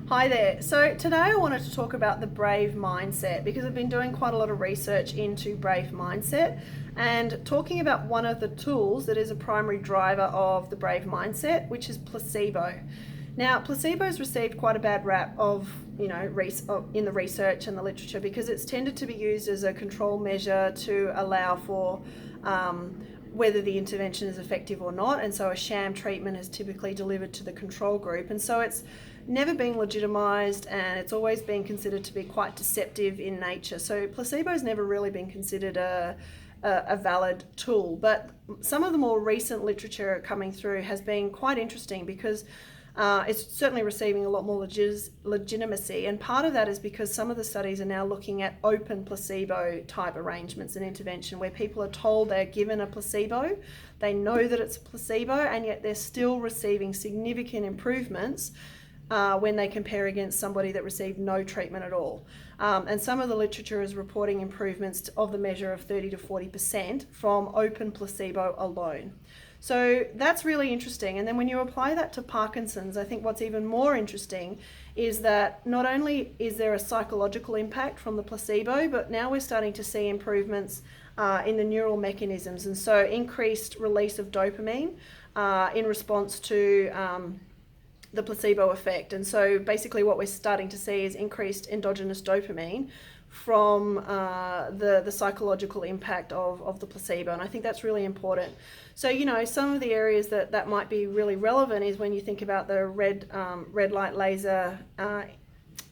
Hi there. So today I wanted to talk about the brave mindset because I've been doing quite a lot of research into brave mindset and talking about one of the tools that is a primary driver of the brave mindset, which is placebo. Now, placebo has received quite a bad rap in the research and the literature because it's tended to be used as a control measure to allow for whether the intervention is effective or not, and so a sham treatment is typically delivered to the control group, and so it's never been legitimized and it's always been considered to be quite deceptive in nature. So placebo has never really been considered a valid tool, but some of the more recent literature coming through has been quite interesting because it's certainly receiving a lot more legitimacy, and part of that is because some of the studies are now looking at open placebo type arrangements and intervention where people are told they're given a placebo, they know that it's a placebo, and yet they're still receiving significant improvements when they compare against somebody that received no treatment at all. And some of the literature is reporting improvements of the measure of 30 to 40% from open placebo alone. So that's really interesting. And then when you apply that to Parkinson's, I think what's even more interesting is that not only is there a psychological impact from the placebo, but now we're starting to see improvements in the neural mechanisms. And so increased release of dopamine in response to the placebo effect. And so basically what we're starting to see is increased endogenous dopamine from the psychological impact of the placebo. And I think that's really important. So, some of the areas that might be really relevant is when you think about the red light laser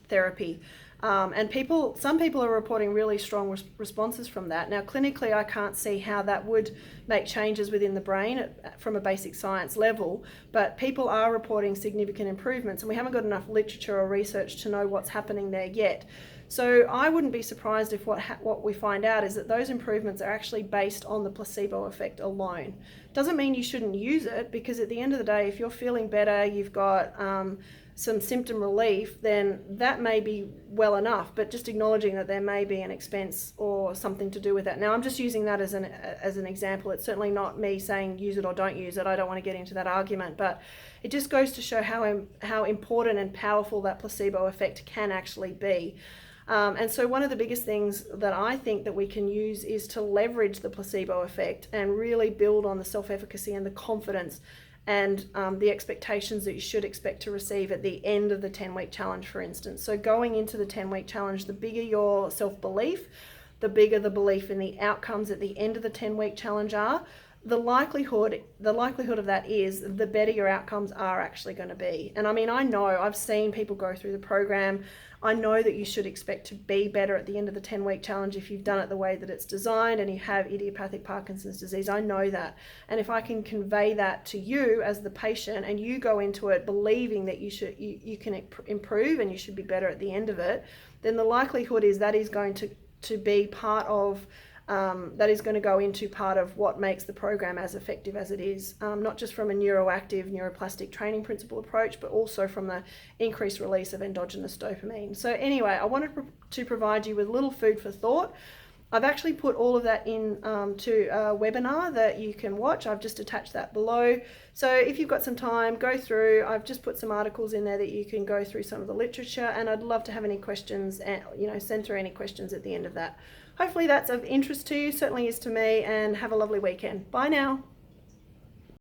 therapy. And some people are reporting really strong responses from that. Now, clinically, I can't see how that would make changes within the brain from a basic science level, but people are reporting significant improvements, and we haven't got enough literature or research to know what's happening there yet. So I wouldn't be surprised if what we find out is that those improvements are actually based on the placebo effect alone. Doesn't mean you shouldn't use it, because at the end of the day, if you're feeling better, you've got some symptom relief, then that may be well enough, but just acknowledging that there may be an expense or something to do with that. Now, I'm just using that as an example. It's certainly not me saying use it or don't use it. I don't want to get into that argument, but it just goes to show how important and powerful that placebo effect can actually be. And so one of the biggest things that I think that we can use is to leverage the placebo effect and really build on the self-efficacy and the confidence and the expectations that you should expect to receive at the end of the 10-week challenge, for instance. So going into the 10-week challenge, the bigger your self-belief, the bigger the belief in the outcomes at the end of the 10-week challenge are, the likelihood of that is the better your outcomes are actually going to be. And I mean, I know I've seen people go through the program. I know that you should expect to be better at the end of the 10-week challenge if you've done it the way that it's designed and you have idiopathic Parkinson's disease. I know that. And if I can convey that to you as the patient and you go into it believing that you can improve and you should be better at the end of it, then the likelihood is that is going to be part of that is going to go into part of what makes the program as effective as it is, not just from a neuroactive, neuroplastic training principle approach, but also from the increased release of endogenous dopamine. So anyway, I wanted to provide you with a little food for thought. I've actually put all of that in to a webinar that you can watch. I've just attached that below. So if you've got some time, go through. I've just put some articles in there that you can go through some of the literature, and I'd love to have any questions and send through any questions at the end of that. Hopefully that's of interest to you, certainly is to me, and have a lovely weekend. Bye now.